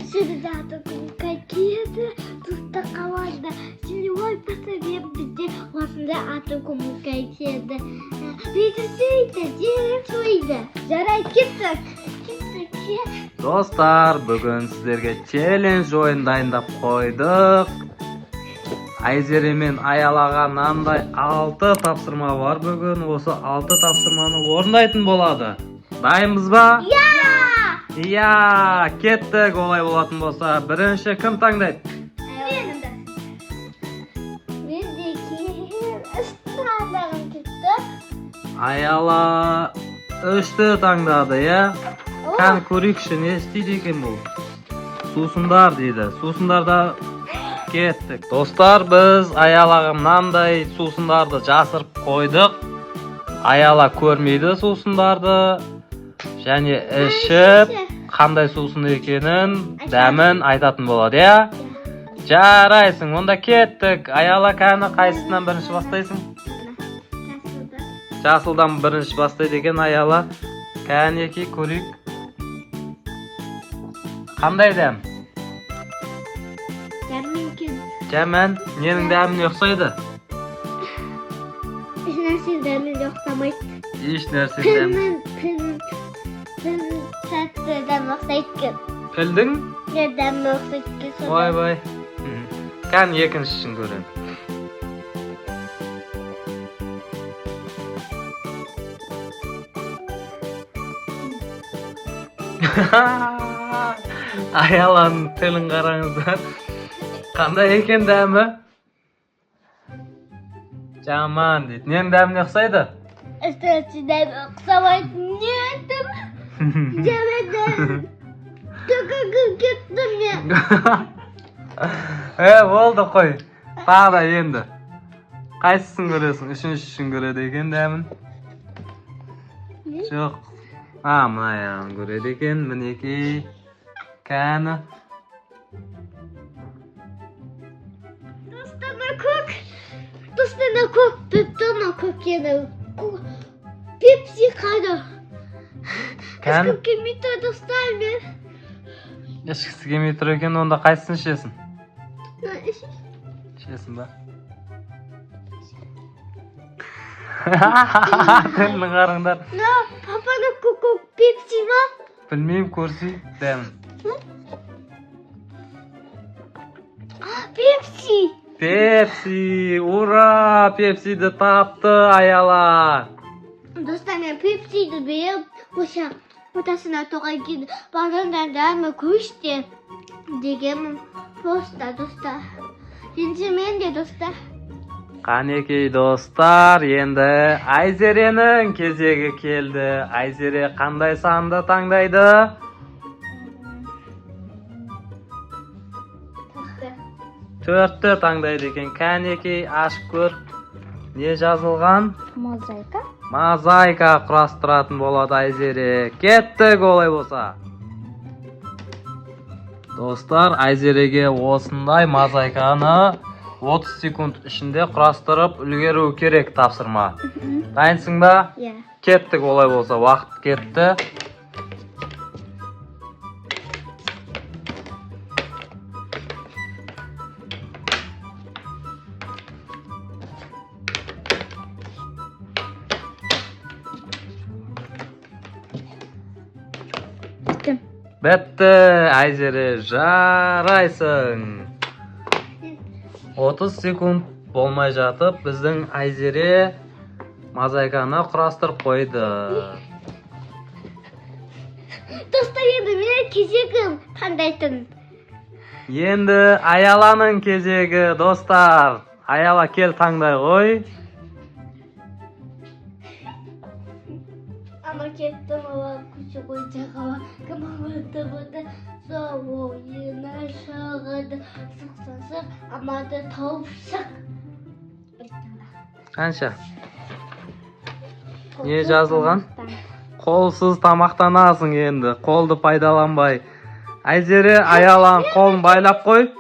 Сюда какие-то тут таковада. Силовой пособие где осында аты коммуникацияда. Видите, деревья. Жарай кеттік. Достар, бүгін сіздерге челлендж ойын дайындап қойдық. Айзере мен Аялаға мынандай 6 тапсырма бар бүгін. Осы 6 тапсырманы орындайтын болады. Дайынбыз ба? Иә, кеттік. Олай болатын болса, бірінші кім таңдайды? Аяла 3-ті таңдады, иә? Қан көрейікші, не істейді екен бұл? Сусындар дейді. Сусындарда кеттік. Достар, біз Аялаға мынандай сусындарды жасырып қойдық. Аяла көрмейді сусындарды. Және ішіп, қандай сусын екенін, дәмін айтатын болады, иә? Жарайсың, онда кеттік. Аяла, кәні қайсысынан бірінші бастайсың? Жасылдан бірінші бастайды екен Аяла. Кәне ке көрейік. Қандай дәм? Жаман, ненің дәміне ұқсайды? Еш нәрсе дәмін жоқтамайды. Еш нәрсе дәмін. Дәмін ұқсайды. Пілдің? Дәмін ұқсайды. Бай. Кән екіншісін көрем. Аяланың тілін қараңыздар. Қандай екен дәмі? Жаман дейді. Ненің дәміне ұқсайды? Үстіртші дәмі ұқсамайды. Не айтым? Жаман түкігім кеттім мен. Болды қой. Тағы да енді. Қайсысын көресің? Үшіншісін көреді екен дәмін? Жоқ. Мына аяғын көреді екен. Мінекей. Кәні. Достана көк, бептана көк еді. Пепси қады. Кәні? Ешкім келмей тұр достар мен. Ешкісі келмей тұр екен, онда қайсысын ішесің? Ішесің ба? Тілін қарыңдар. Папаны көк пепси ма? Білмеймін, көрсей дәмін. Пепси! Пепси! Ура! Пепсиді тапты Аяла! Достар, мен пепсиді беріп, ортасына тоғай кеді. Бағандан дәмі көшті. Дегенім просто достар. Енді мен де достар. Қанекей достар, енді Айзеренің кезегі келді. Айзере қандай санды таңдайды? 4-ті таңдайды екен. Қанекей ашып көр. Не жазылған? Мозаика. Мозаика құрастыратын болады Айзере. Кеттік олай болса. Достар, Айзереге осындай мозаиканы 30 секунд ішінде құрастырып үлгеру керек тапсырма. Дайынсың ба? Иә. Кеттік олай болса, уақыт кетті. Бітті, Айзере, жарайсың. 30 секунд болмай жатып, біздің Айзере мозаиканы құрастырып қойды. Достар, енді менің кезегім таңдайтын. Енді Аяланың кезегі, достар. Аяла, кел таңдай ғой. Ama kettim hava kuşu koyacak hava kımavada bada soğuğu yine şağıdı sık ama da tavşak. Қанша? Не жазылған? Қолсыз тамақтанасың енді. Қолды пайдаланбай. Айзере, Аяланың қолын байлап қой.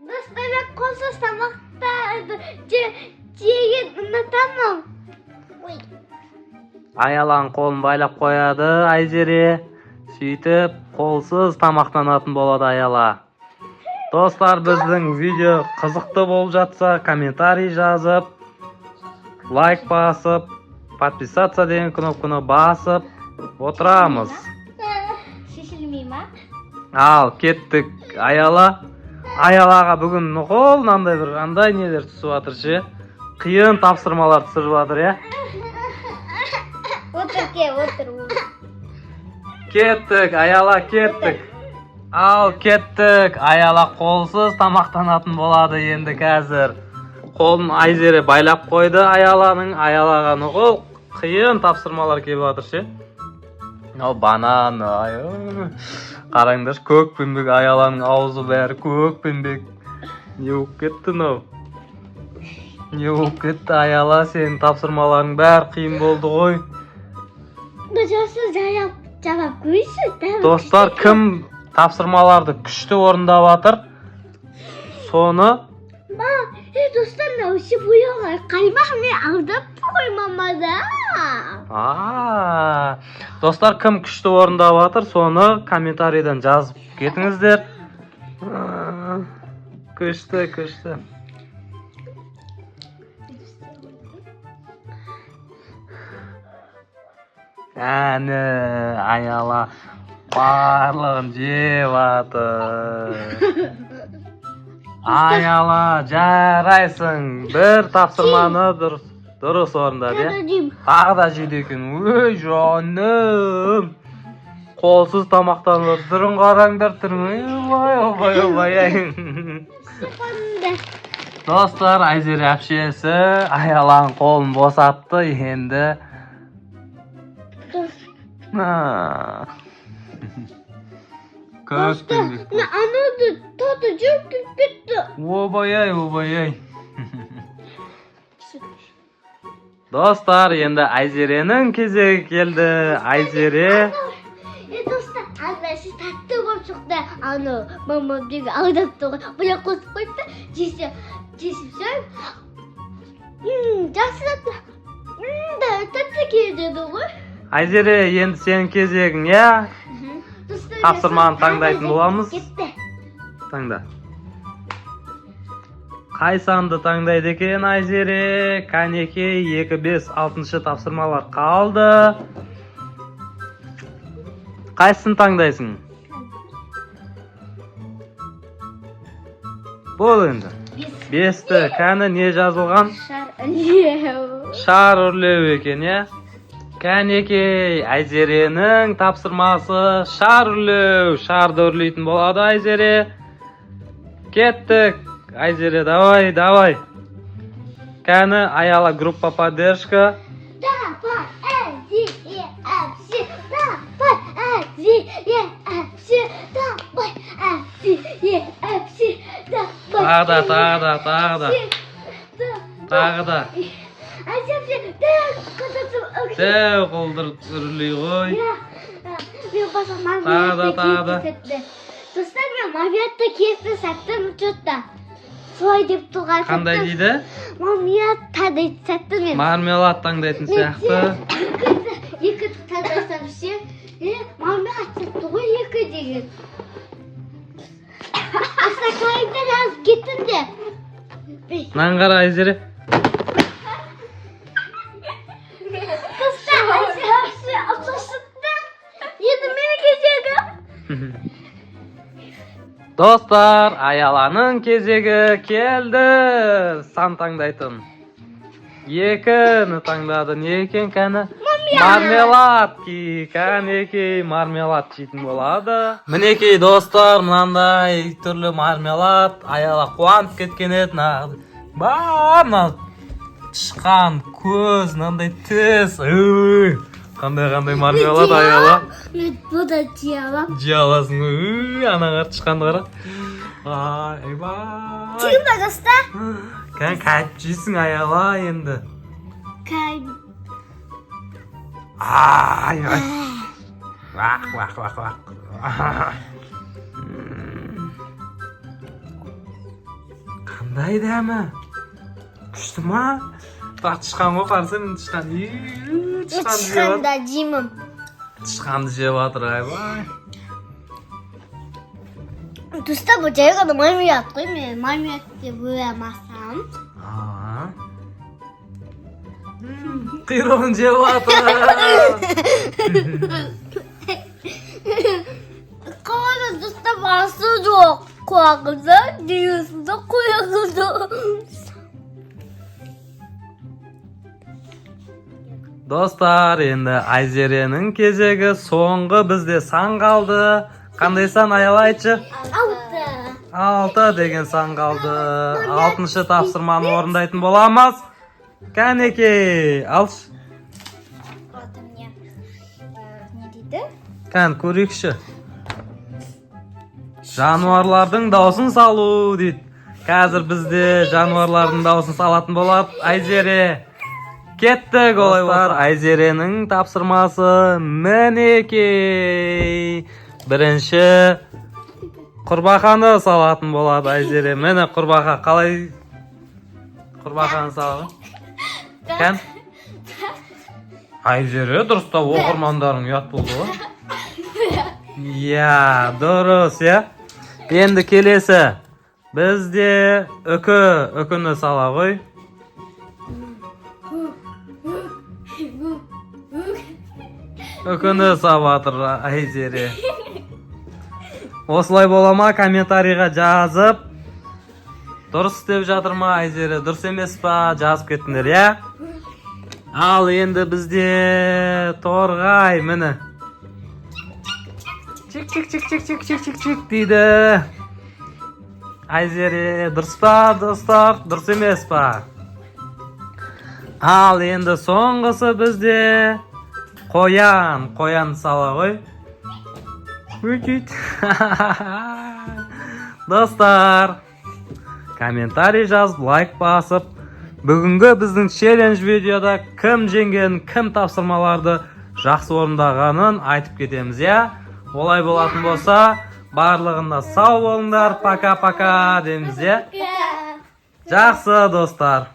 Dostlar, ben kolsuz tamakta жеген ұнатамын. Аяланың қолын байлап қояды Айзере. Сөйтіп, қолсыз тамақтанатын болады аяла. Достар, біздің видео қызықты болып жатса, комментарий жазып, лайк басып, подписаться деген кнопканы басып отырамыз. Шешілмей ма? Ал, кеттік аяла. Аялаға бүгін нұқыл андай нелер түсіп жатыр ше. Қиын тапсырмалар түсіп жатыр, я? Отыр. Кеттік, аяла, кеттік. Ал, кеттік. Аяла қолсыз тамақтанатын болады енді қазір. Қолын Айзере байлап қойды аяланың. Аялаға нұқыл қиын тапсырмалар келіп жатыр ше. Ал, банан, қараңдар, көкпеңбек, аяланың аузы бәрі көкпеңбек. Не болып кетті мынау? Не болып кетті аяла, сенің тапсырмаларың бәрі қиын болды ғой. Жауап қойшы. Достар, кім тапсырмаларды күшті орындап жатыр? Соны Достар, осы бояға қаймақ мен алдап қоймамада. Достар, кім күшті орындап жатыр? Соны комментарийден жазып кетіңіздер. Күшті. Әні, аяла барлығын жеп жатыр. Аяла, жарайсың. Бір тапсырманы дұрыс орындады, я? Тағы да жейді екен. Өй, жаным. Қолсыз тамақтанып түрін қараңдар, түрін. Ой. Достар, Айзере әпшесі аяланың қолын босатты енді. Көкпеңбек. Анады таты жүріп кетті. Обай. Достар, енді Айзеренің кезегі келді. Айзере. Достар, сіз тәтті болып шықты. Мама деге алдапты ғой. Бұя қосып қойды. Жесіп сөй. Жақсы тәтті келді ғой. Айзере, енді сенің кезегің, я? Тапсырманы таңдайтын боламыз. Таңда. Қай санды таңдайды екен Айзере? Кәнеке 2, 5, 6 тапсырмалар қалды. Қайсысын таңдайсың? Бол енді. 5-ті. Кәні не жазылған? Шар үрлеу екен, я? Кәнеке, Айзеренің тапсырмасы шар үрлеу. Шарды үрлейтін болады Айзере. Кеттік. Айзере, давай. Кәні, аяла группа поддержка. Тағы да. Дәу қолдыр үрлей ғой. Тағы да. Достар, мен мамиятты кесті сәттім ұчытта. Солай деп тұлға сәттім. Қандай дейді? Мамият тадайды сәттім мен. Мармелад таңдайтын сияқты. Екі тадайсам ше. Мамият сәтті ғой 2 деген. Достар, қалайдан аз кеттім де. Наңғара Айзере. Достар, аяланың кезегі келді. Сан таңдайтын. 2-ні таңдады. Не екен кәні? Мармелад. Кәнекей мармелад жейтін болады. Мінекей достар, мынандай түрлі мармелад. Аяла қуанып кеткен еді. Мына тышқан көз, мынандай тіс. Қандай мармелад аяла. Бұл да жей алам. Жей аласың. Анаңа тышқанды қара. Айбай. Тегін ба достар? Кән жейсің аяла енді. Вақ. Қандай дәмі? Күшті ма? Тышқан ғой, қарсы мен тышқан. Тышқанда жеймін. Тышқанды жеп жатыр айбай. Dostlar bu cayı da marmiyat koymuyor. Marmiyat diye boyamazsam. Aa. Құйрығын жеп жатыр. Kavada dostlar bası yok. Kulağınıza diyorsun da kulağınıza. Достар, енді Айзеренің кезегі соңғы бізде сан қалды. Қандай сан аялайчы? 6 деген сан қалды. 6-шы тапсырманы орындайтын боламыз. Кәнекей, алшы. Adım ne? Ne dedi? Кән, көрейікші. Жануарлардың даусын салу дейді. Қазір бізде жануарлардың даусын салатын болады. Айзере. Кеттік олай болар. Айзеренің тапсырмасы мінекей. Бірінші құрбақаны салатын болады Айзере. Мені құрбақа қалай құрбақаны салады? Кән? Айзере дұрыста оқырмандарың ұят болды ғой. Иә, дұрыс, иә. Енді келесі. Бізде үкіні сала ғой. Үкіні сабатыр Айзере. Осылай бола ма, комментарийға жазып. Дұрыс істеп жатыр ма Айзере, дұрыс емес па, жазып кеттіңдер, иә? Ал енді бізде торғай, міне. Чик дейді. Айзере, дұрыс па, достар, дұрыс емес па? Ал енді соңғысы бізде қоян сала ғой. Өйтейт. Достар, комментарий жазып, лайк басып, бүгінгі біздің челлендж видеода кім жеңген, кім тапсырмаларды жақсы орындағанын айтып кетеміз, иә? Олай болатын болса, барлығында сау болыңдар, пока-пока дейміз, иә? Жақсы, достар.